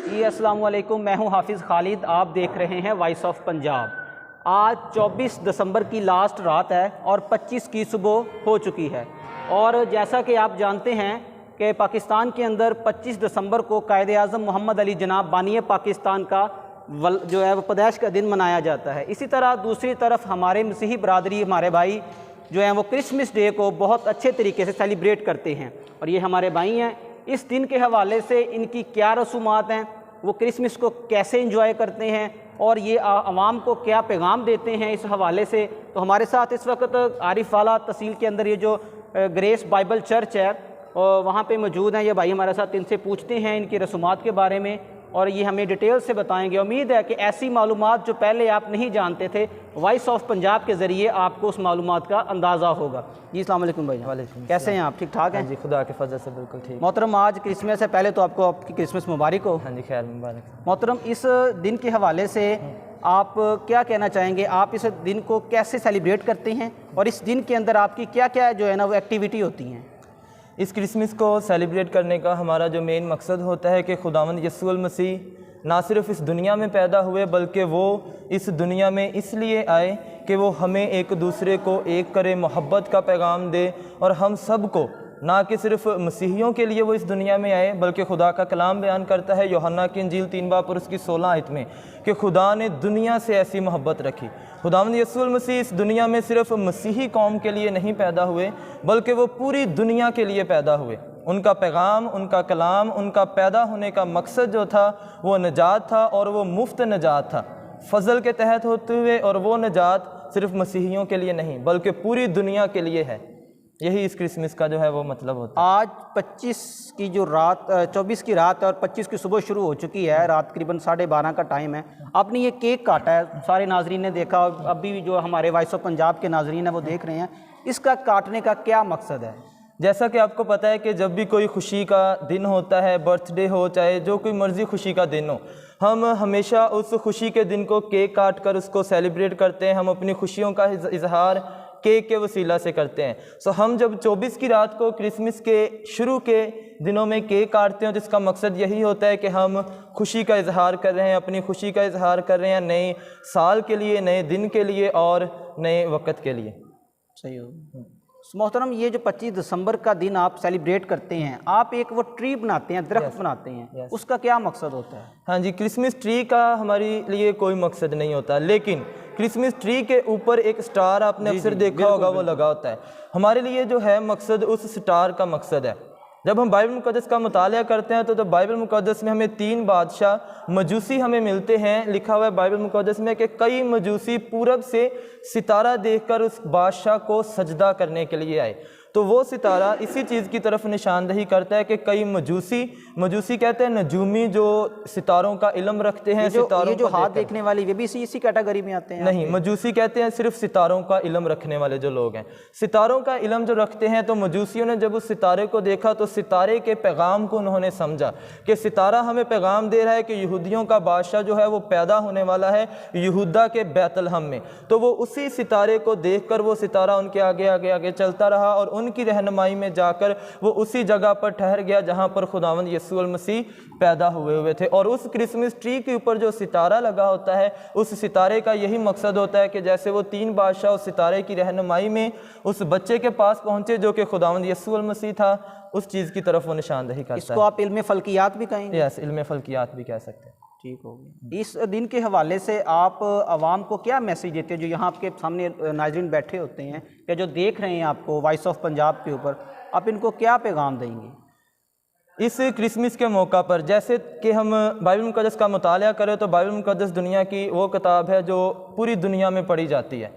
جی السلام علیکم، میں ہوں حافظ خالد، آپ دیکھ رہے ہیں وائس آف پنجاب۔ آج 24 دسمبر کی لاسٹ رات ہے اور 25 کی صبح ہو چکی ہے، اور جیسا کہ آپ جانتے ہیں کہ پاکستان کے اندر 25 دسمبر کو قائد اعظم محمد علی جناح بانی پاکستان کا جو ہے وہ پیدائش کا دن منایا جاتا ہے۔ اسی طرح دوسری طرف ہمارے مسیحی برادری، ہمارے بھائی جو ہیں وہ کرسمس ڈے کو بہت اچھے طریقے سے سیلیبریٹ کرتے ہیں، اور یہ ہمارے بھائی ہیں۔ اس دن کے حوالے سے ان کی کیا رسومات ہیں، وہ کرسمس کو کیسے انجوائے کرتے ہیں، اور یہ عوام کو کیا پیغام دیتے ہیں اس حوالے سے، تو ہمارے ساتھ اس وقت عارف والا تحصیل کے اندر یہ جو گریس بائبل چرچ ہے وہاں پہ موجود ہیں۔ یہ بھائی ہمارے ساتھ ان سے پوچھتے ہیں ان کی رسومات کے بارے میں، اور یہ ہمیں ڈیٹیل سے بتائیں گے۔ امید ہے کہ ایسی معلومات جو پہلے آپ نہیں جانتے تھے، وائس آف پنجاب کے ذریعے آپ کو اس معلومات کا اندازہ ہوگا۔ جی السلام علیکم بھائی۔ وعلیکم، کیسے ہیں آپ؟ ٹھیک ٹھاک ہیں؟ جی خدا کے فضل سے بالکل ٹھیک۔ محترم، آج کرسمس ہے، پہلے تو آپ کو آپ کی کرسمس مبارک ہو۔ ہاں جی، خیر مبارک۔ محترم، اس دن کے حوالے سے آپ کیا کہنا چاہیں گے؟ آپ اس دن کو کیسے سیلیبریٹ کرتے ہیں، اور اس دن کے اندر آپ کی کیا کیا جو ہے نا وہ ایکٹیویٹی ہوتی ہیں؟ اس کرسمس کو سیلیبریٹ کرنے کا ہمارا جو مین مقصد ہوتا ہے کہ خداوند یسوع المسیح نہ صرف اس دنیا میں پیدا ہوئے بلکہ وہ اس دنیا میں اس لیے آئے کہ وہ ہمیں ایک دوسرے کو ایک کرے، محبت کا پیغام دے، اور ہم سب کو، نہ کہ صرف مسیحیوں کے لیے وہ اس دنیا میں آئے بلکہ خدا کا کلام بیان کرتا ہے یوحنا کی انجیل 3 باب اور اس کی 16 آیت میں کہ خدا نے دنیا سے ایسی محبت رکھی۔ خداوند یسوع المسیح اس دنیا میں صرف مسیحی قوم کے لیے نہیں پیدا ہوئے بلکہ وہ پوری دنیا کے لیے پیدا ہوئے۔ ان کا پیغام، ان کا کلام، ان کا پیدا ہونے کا مقصد جو تھا وہ نجات تھا، اور وہ مفت نجات تھا، فضل کے تحت ہوتے ہوئے، اور وہ نجات صرف مسیحیوں کے لیے نہیں بلکہ پوری دنیا کے لیے ہے۔ یہی اس کرسمس کا جو ہے وہ مطلب ہوتا ہے۔ آج 25 کی جو رات 24 کی رات اور 25 کی صبح شروع ہو چکی ہے، رات تقریباً 12:30 کا ٹائم ہے۔ آپ نے یہ کیک کاٹا ہے، سارے ناظرین نے دیکھا، اور ابھی بھی جو ہمارے وائس آف پنجاب کے ناظرین ہیں وہ دیکھ رہے ہیں۔ اس کا کاٹنے کا کیا مقصد ہے؟ جیسا کہ آپ کو پتہ ہے کہ جب بھی کوئی خوشی کا دن ہوتا ہے، برتھ ڈے ہو، چاہے جو کوئی مرضی خوشی کا دن ہو، ہم ہمیشہ اس خوشی کے دن کو کیک کاٹ کر اس کو سیلیبریٹ کرتے ہیں۔ ہم اپنی خوشیوں کا اظہار کیک کے وسیلہ سے کرتے ہیں۔ ہم جب 24 کی رات کو کرسمس کے شروع کے دنوں میں کیک کاٹتے ہیں، جس کا مقصد یہی ہوتا ہے کہ ہم خوشی کا اظہار کر رہے ہیں، اپنی خوشی کا اظہار کر رہے ہیں نئے سال کے لیے، نئے دن کے لیے، اور نئے وقت کے لیے۔ صحیح ہو محترم، یہ جو 25 دسمبر کا دن آپ سیلیبریٹ کرتے ہیں، آپ ایک وہ ٹری بناتے ہیں، درخت بناتے ہیں، اس کا کیا مقصد ہوتا ہے؟ ہاں جی، کرسمس ٹری کا ہمارے لیے کوئی مقصد نہیں ہوتا، لیکن کرسمس ٹری کے اوپر ایک سٹار آپ نے اکثر دیکھا ہوگا وہ لگا ہوتا ہے۔ ہمارے لیے جو ہے مقصد اس سٹار کا مقصد ہے۔ جب ہم بائبل مقدس کا مطالعہ کرتے ہیں تو بائبل مقدس میں ہمیں 3 بادشاہ مجوسی ہمیں ملتے ہیں۔ لکھا ہوا ہے بائبل مقدس میں کہ کئی مجوسی پورب سے ستارہ دیکھ کر اس بادشاہ کو سجدہ کرنے کے لیے آئے۔ تو وہ ستارہ اسی چیز کی طرف نشاندہی کرتا ہے کہ کئی مجوسی کہتے ہیں نجومی، جو ستاروں کا علم رکھتے ہیں، ستاروں یہ جو ہاتھ دیکھنے والے یہ بھی اسی کیٹیگری میں آتے ہیں؟ نہیں، مجوسی کہتے ہیں صرف ستاروں کا علم رکھنے والے جو لوگ ہیں، ستاروں کا علم جو رکھتے ہیں۔ تو مجوسیوں نے جب اس ستارے کو دیکھا تو ستارے کے پیغام کو انہوں نے سمجھا کہ ستارہ ہمیں پیغام دے رہا ہے کہ یہودیوں کا بادشاہ جو ہے وہ پیدا ہونے والا ہے یہودا کے بیت لحم میں۔ تو وہ اسی ستارے کو دیکھ کر وہ ستارہ ان کے آگے آگے آگے چلتا رہا، اور ان کی رہنمائی میں جا کر وہ اسی جگہ پر ٹھہر گیا جہاں پر خداوند یسوع المسیح پیدا ہوئے تھے۔ اور اس کرسمس ٹری کے اوپر جو ستارہ لگا ہوتا ہے، اس ستارے کا یہی مقصد ہوتا ہے کہ جیسے وہ 3 بادشاہ اس ستارے کی رہنمائی میں اس بچے کے پاس پہنچے جو کہ خداوند یسوع المسیح تھا، اس چیز کی طرف وہ نشاندہی کرتا ہے۔ اس کو آپ علم فلکیات بھی کہیں گے؟ یس، علم فلکیات بھی کہہ سکتے ہیں۔ ٹھیک ہوگی۔ اس دن کے حوالے سے آپ عوام کو کیا میسیج دیتے ہیں، جو یہاں آپ کے سامنے ناظرین بیٹھے ہوتے ہیں یا جو دیکھ رہے ہیں آپ کو وائس آف پنجاب کے اوپر، آپ ان کو کیا پیغام دیں گے اس کرسمس کے موقع پر؟ جیسے کہ ہم بائبل مقدس کا مطالعہ کریں تو بائبل مقدس دنیا کی وہ کتاب ہے جو پوری دنیا میں پڑھی جاتی ہے۔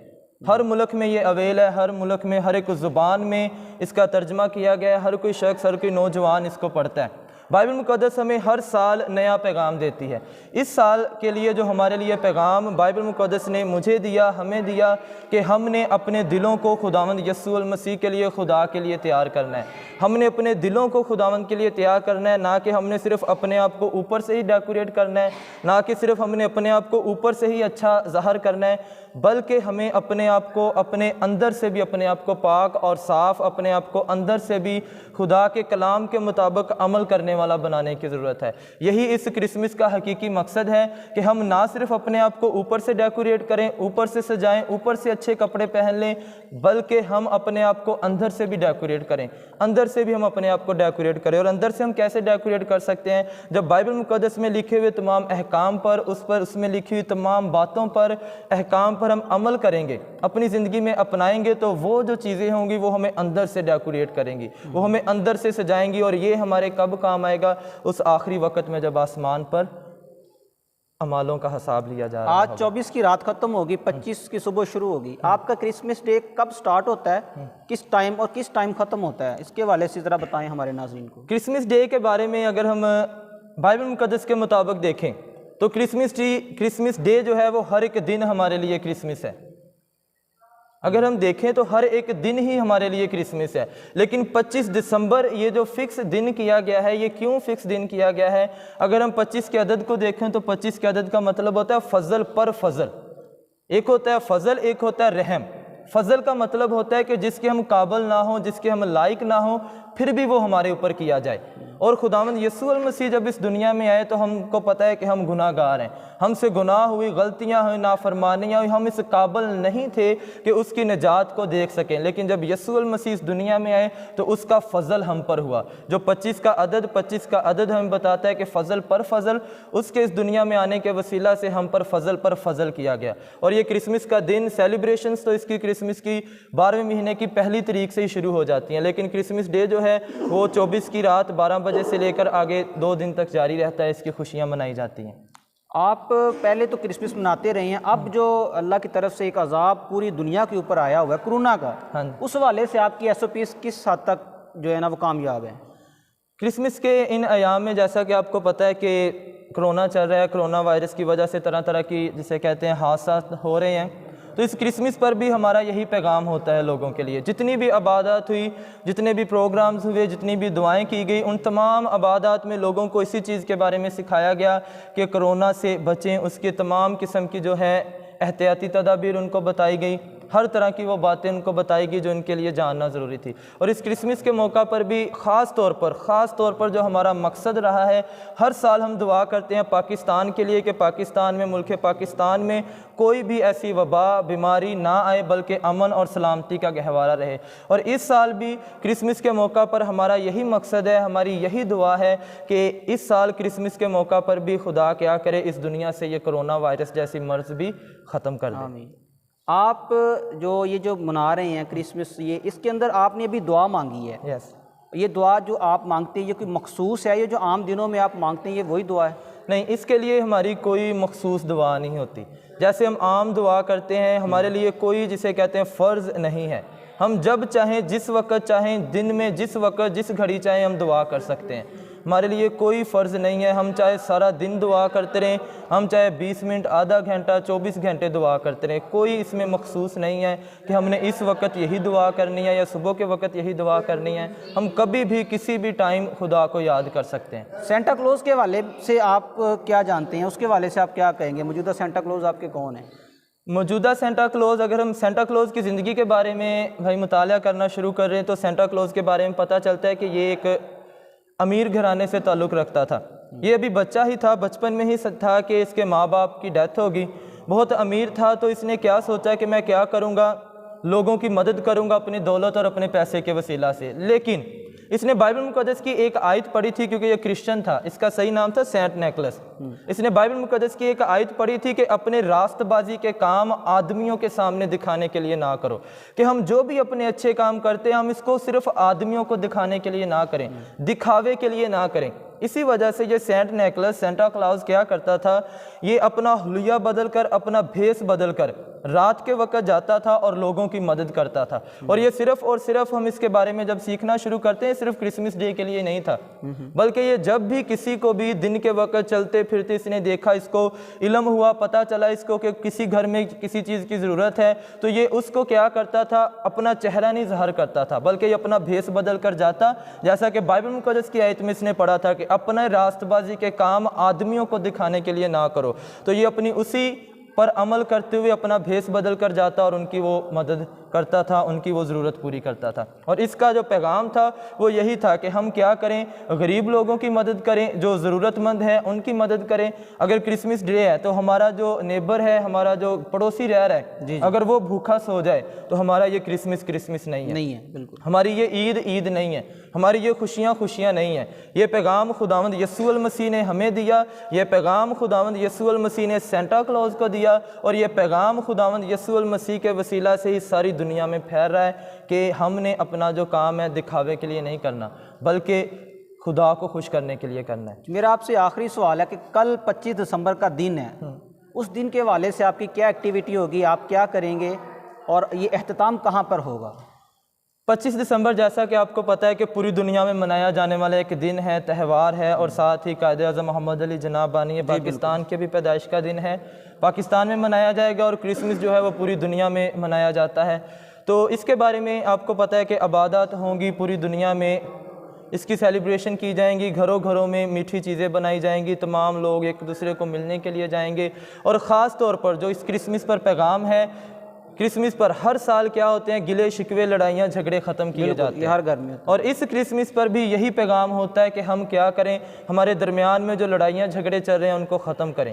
ہر ملک میں یہ اویل ہے، ہر ملک میں ہر ایک زبان میں اس کا ترجمہ کیا گیا ہے، ہر کوئی شخص، ہر کوئی نوجوان اس کو پڑھتا ہے۔ بائبل مقدس ہمیں ہر سال نیا پیغام دیتی ہے۔ اس سال کے لیے جو ہمارے لیے پیغام بائبل مقدس نے مجھے دیا، ہمیں دیا، کہ ہم نے اپنے دلوں کو خداوند یسوع المسیح کے لیے، خدا کے لیے تیار کرنا ہے۔ ہم نے اپنے دلوں کو خداوند کے لیے تیار کرنا ہے، نہ کہ ہم نے صرف اپنے آپ کو اوپر سے ہی ڈیکوریٹ کرنا ہے، نہ کہ صرف ہم نے اپنے آپ کو اوپر سے ہی اچھا ظاہر کرنا ہے، بلکہ ہمیں اپنے آپ کو، اپنے اندر سے بھی اپنے آپ کو پاک اور صاف، اپنے آپ کو اندر سے بھی خدا کے کلام کے مطابق عمل کرنے والا بنانے کی ضرورت ہے۔ یہی اس کرسمس کا حقیقی مقصد ہے کہ ہم نہ صرف اپنے آپ کو اوپر سے ڈیکوریٹ کریں، اوپر سے سجائیں، اوپر سے اچھے کپڑے پہن لیں، بلکہ ہم اپنے آپ کو اندر سے بھی ڈیکوریٹ کریں، اندر سے بھی ہم اپنے آپ کو ڈیکوریٹ کریں۔ اور اندر سے ہم کیسے ڈیکوریٹ کر سکتے ہیں؟ جب بائبل مقدس میں لکھے ہوئے تمام احکام پر، اس میں لکھی ہوئی تمام باتوں پر، احکام پر ہم عمل کریں گے، اپنی زندگی میں اپنائیں گے، تو وہ جو چیزیں ہوں گی وہ ہمیں اندر سے ڈیکوریٹ کریں گی، وہ ہمیں اندر سے سجائیں گی۔ اور یہ ہمارے کب کام آئے گا؟ اس آخری وقت میں جب آسمان پر اعمالوں کا حساب لیا جا رہا ہے۔ آج 24 کی رات ختم ہوگی، 25 کی صبح شروع ہوگی۔ آپ کا کرسمس ڈے کب سٹارٹ ہوتا ہے، کس ٹائم اور کس ٹائم ختم ہوتا ہے؟ اس کے حوالے سے ذرا بتائیں ہمارے ناظرین کو۔ کرسمس ڈے کے بارے میں اگر ہم بائبل مقدس کے مطابق دیکھیں تو کرسمس ڈے جو ہے وہ ہر ایک دن ہمارے لیے کرسمس ہے۔ اگر ہم دیکھیں تو ہر ایک دن ہی ہمارے لیے کرسمس ہے، لیکن 25 دسمبر یہ جو فکس دن کیا گیا ہے، یہ کیوں فکس دن کیا گیا ہے؟ اگر ہم 25 کے عدد کو دیکھیں تو 25 کے عدد کا مطلب ہوتا ہے فضل پر فضل۔ ایک ہوتا ہے فضل، ایک ہوتا ہے رحم۔ فضل کا مطلب ہوتا ہے کہ جس کے ہم قابل نہ ہوں، جس کے ہم لائق نہ ہوں، پھر بھی وہ ہمارے اوپر کیا جائے۔ اور خداوند یسوع المسیح جب اس دنیا میں آئے تو ہم کو پتہ ہے کہ ہم گناہ گار ہیں، ہم سے گناہ ہوئی، غلطیاں ہوئی، نافرمانیاں ہوئی، ہم اس قابل نہیں تھے کہ اس کی نجات کو دیکھ سکیں، لیکن جب یسوع المسیح اس دنیا میں آئے تو اس کا فضل ہم پر ہوا۔ جو 25 کا عدد ہمیں بتاتا ہے کہ فضل پر فضل، اس کے اس دنیا میں آنے کے وسیلہ سے ہم پر فضل پر فضل کیا گیا۔ اور یہ کرسمس کا دن سیلیبریشنز تو اس کی کرسمس کی 12ویں مہینے کی پہلی تاریخ سے ہی شروع ہو جاتی ہیں، لیکن کرسمس ڈے جو ہے وہ 24 کی رات 12 بجے سے لے کر آگے 2 دن تک جاری رہتا ہے، اس کی خوشیاں منائی جاتی ہیں۔ آپ پہلے تو کرسمس مناتے رہے ہیں، اب جو اللہ کی طرف سے ایک عذاب پوری دنیا کے اوپر آیا ہوا ہے کرونا کا، اس حوالے سے آپ کی SOPs کس حد تک جو ہے نا وہ کامیاب ہیں؟ کرسمس کے ان ایام میں جیسا کہ آپ کو پتہ ہے کہ کرونا چل رہا ہے، کرونا وائرس کی وجہ سے طرح طرح کی جسے کہتے ہیں حادثات ہو رہے ہیں، تو اس کرسمس پر بھی ہمارا یہی پیغام ہوتا ہے لوگوں کے لیے۔ جتنی بھی عبادات ہوئی، جتنے بھی پروگرامز ہوئے، جتنی بھی دعائیں کی گئی، ان تمام عبادات میں لوگوں کو اسی چیز کے بارے میں سکھایا گیا کہ کرونا سے بچیں، اس کے تمام قسم کی جو ہے احتیاطی تدابیر ان کو بتائی گئی، ہر طرح کی وہ باتیں ان کو بتائی گئی جو ان کے لیے جاننا ضروری تھی۔ اور اس کرسمس کے موقع پر بھی خاص طور پر جو ہمارا مقصد رہا ہے، ہر سال ہم دعا کرتے ہیں پاکستان کے لیے کہ پاکستان میں، ملک پاکستان میں کوئی بھی ایسی وبا بیماری نہ آئے، بلکہ امن اور سلامتی کا گہوارہ رہے۔ اور اس سال بھی کرسمس کے موقع پر ہمارا یہی مقصد ہے، ہماری یہی دعا ہے کہ اس سال کرسمس کے موقع پر بھی خدا کیا کرے اس دنیا سے یہ کرونا وائرس جیسی مرض بھی ختم کر دے۔ آمین۔ آپ جو منا رہے ہیں کرسمس، یہ اس کے اندر آپ نے ابھی دعا مانگی ہے، یس، یہ دعا جو آپ مانگتے ہیں یہ کوئی مخصوص ہے، یہ جو عام دنوں میں آپ مانگتے ہیں یہ وہی دعا ہے؟ نہیں، اس کے لیے ہماری کوئی مخصوص دعا نہیں ہوتی۔ جیسے ہم عام دعا کرتے ہیں، ہمارے لیے کوئی جسے کہتے ہیں فرض نہیں ہے۔ ہم جب چاہیں، جس وقت چاہیں، دن میں جس وقت جس گھڑی چاہیں ہم دعا کر سکتے ہیں۔ ہمارے لیے کوئی فرض نہیں ہے، ہم چاہے سارا دن دعا کرتے رہیں، ہم چاہے 20 منٹ، آدھا گھنٹہ، 24 گھنٹے دعا کرتے رہیں، کوئی اس میں مخصوص نہیں ہے کہ ہم نے اس وقت یہی دعا کرنی ہے یا صبح کے وقت یہی دعا کرنی ہے۔ ہم کبھی بھی کسی بھی ٹائم خدا کو یاد کر سکتے ہیں۔ سینٹا کلوز کے حوالے سے آپ کیا جانتے ہیں، اس کے حوالے سے آپ کیا کہیں گے؟ موجودہ سینٹا کلوز آپ کے کون ہیں؟ موجودہ سینٹا کلوز، اگر ہم سینٹا کلوز کی زندگی کے بارے میں مطالعہ کرنا شروع کر رہے ہیں تو سینٹا کلوز کے بارے میں پتہ چلتا ہے کہ یہ ایک امیر گھرانے سے تعلق رکھتا تھا۔ یہ ابھی بچہ ہی تھا، بچپن میں ہی تھا کہ اس کے ماں باپ کی ڈیتھ ہوگی۔ بہت امیر تھا تو اس نے کیا سوچا کہ میں کیا کروں گا، لوگوں کی مدد کروں گا اپنی دولت اور اپنے پیسے کے وسیلہ سے۔ لیکن اس نے بائبل مقدس کی ایک آیت پڑھی تھی، کیونکہ یہ کرسچن تھا، اس کا صحیح نام تھا سینٹ نیکلس۔ اس نے بائبل مقدس کی ایک آیت پڑھی تھی کہ اپنے راست بازی کے کام آدمیوں کے سامنے دکھانے کے لیے نہ کرو، کہ ہم جو بھی اپنے اچھے کام کرتے ہیں ہم اس کو صرف آدمیوں کو دکھانے کے لیے نہ کریں، دکھاوے کے لیے نہ کریں۔ اسی وجہ سے یہ سینٹ نیکلس، سینٹا کلاؤز کیا کرتا تھا، یہ اپنا حلیہ بدل کر، اپنا بھیس بدل کر رات کے وقت جاتا تھا اور لوگوں کی مدد کرتا تھا۔ اور یہ صرف اور صرف ہم اس کے بارے میں جب سیکھنا شروع کرتے ہیں صرف کرسمس ڈے کے لیے نہیں تھا، بلکہ یہ جب بھی کسی کو بھی دن کے وقت چلتے پھرتے اس نے دیکھا، اس کو علم ہوا، پتہ چلا اس کو کہ کسی گھر میں کسی چیز کی ضرورت ہے، تو یہ اس کو کیا کرتا تھا، اپنا چہرہ نہیں ظاہر کرتا تھا بلکہ یہ اپنا بھیس بدل کر جاتا، جیسا کہ بائبل مقدس کی آیت میں اس نے پڑھا تھا کہ اپنے راست بازی کے کام آدمیوں کو دکھانے کے لیے نہ کرو۔ تو یہ اپنی اسی پر عمل کرتے ہوئے اپنا بھیس بدل کر جاتا اور ان کی وہ مدد کرتا تھا, ان کی وہ ضرورت پوری کرتا تھا. اور اس کا جو پیغام تھا وہ یہی تھا کہ ہم کیا کریں, غریب لوگوں کی مدد کریں, جو ضرورت مند ہیں ان کی مدد کریں. اگر کرسمس ڈے ہے تو ہمارا جو نیبر ہے, ہمارا جو پڑوسی رہ رہا ہے, اگر وہ بھوکا سو جائے تو ہمارا یہ کرسمس نہیں ہے, بالکل ہماری یہ عید نہیں ہے, ہماری یہ خوشیاں نہیں ہیں. یہ پیغام خداوند یسوع المسیح نے ہمیں دیا, یہ پیغام خداوند یسوع المسیح نے سینٹا کلوز کو دیا, اور یہ پیغام خداوند یسوع المسیح کے وسیلہ سے ہی ساری دنیا میں پھیل رہا ہے کہ ہم نے اپنا جو کام ہے دکھاوے کے لیے نہیں کرنا بلکہ خدا کو خوش کرنے کے لیے کرنا ہے. میرا آپ سے آخری سوال ہے کہ کل 25 دسمبر کا دن ہے, اس دن کے حوالے سے آپ کی کیا ایکٹیویٹی ہوگی, آپ کیا کریں گے اور یہ اختتام کہاں پر ہوگا؟ 25 دسمبر جیسا کہ آپ کو پتہ ہے کہ پوری دنیا میں منایا جانے والا ایک دن ہے, تہوار ہے, اور ساتھ ہی قائد اعظم محمد علی جناح بانی پاکستان کے بھی پیدائش کا دن ہے. پاکستان میں منایا جائے گا, اور کرسمس جو ہے وہ پوری دنیا میں منایا جاتا ہے. تو اس کے بارے میں آپ کو پتہ ہے کہ عبادات ہوں گی پوری دنیا میں, اس کی سیلیبریشن کی جائیں گی, گھروں میں میٹھی چیزیں بنائی جائیں گی, تمام لوگ ایک دوسرے کو ملنے کے لیے جائیں گے. اور خاص طور پر جو اس کرسمس پر پیغام ہے, کرسمس پر ہر سال کیا ہوتے ہیں, گلے شکوے لڑائیاں جھگڑے ختم کیے جاتے ہیں, ہر گھر میں. اور اس کرسمس پر بھی یہی پیغام ہوتا ہے کہ ہم کیا کریں, ہمارے درمیان میں جو لڑائیاں جھگڑے چل رہے ہیں ان کو ختم کریں,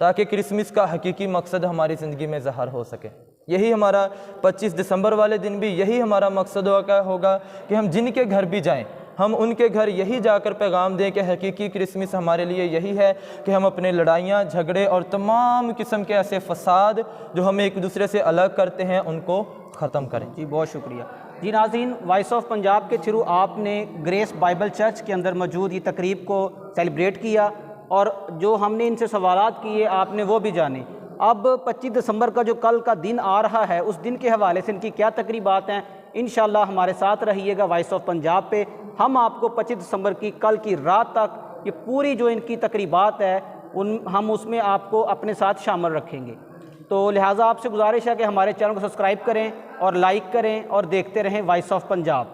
تاکہ کرسمس کا حقیقی مقصد ہماری زندگی میں ظاہر ہو سکے. یہی ہمارا 25 دسمبر والے دن بھی یہی ہمارا مقصد ہوگا کہ ہم جن کے گھر بھی جائیں, ہم ان کے گھر یہی جا کر پیغام دیں کہ حقیقی کرسمس ہمارے لیے یہی ہے کہ ہم اپنے لڑائیاں جھگڑے اور تمام قسم کے ایسے فساد جو ہمیں ایک دوسرے سے الگ کرتے ہیں ان کو ختم کریں. جی بہت شکریہ. جی ناظرین, وائس آف پنجاب کے تھرو آپ نے گریس بائبل چرچ کے اندر موجود یہ تقریب کو سیلیبریٹ کیا, اور جو ہم نے ان سے سوالات کیے آپ نے وہ بھی جانے. اب 25 دسمبر کا جو کل کا دن آ رہا ہے, اس دن کے حوالے سے ان کی کیا تقریبات ہیں, انشاءاللہ ہمارے ساتھ رہیے گا وائس آف پنجاب پہ. ہم آپ کو 25 دسمبر کی کل کی رات تک یہ پوری جو ان کی تقریبات ہے ہم اس میں آپ کو اپنے ساتھ شامل رکھیں گے. تو لہٰذا آپ سے گزارش ہے کہ ہمارے چینل کو سبسکرائب کریں اور لائک کریں اور دیکھتے رہیں وائس آف پنجاب.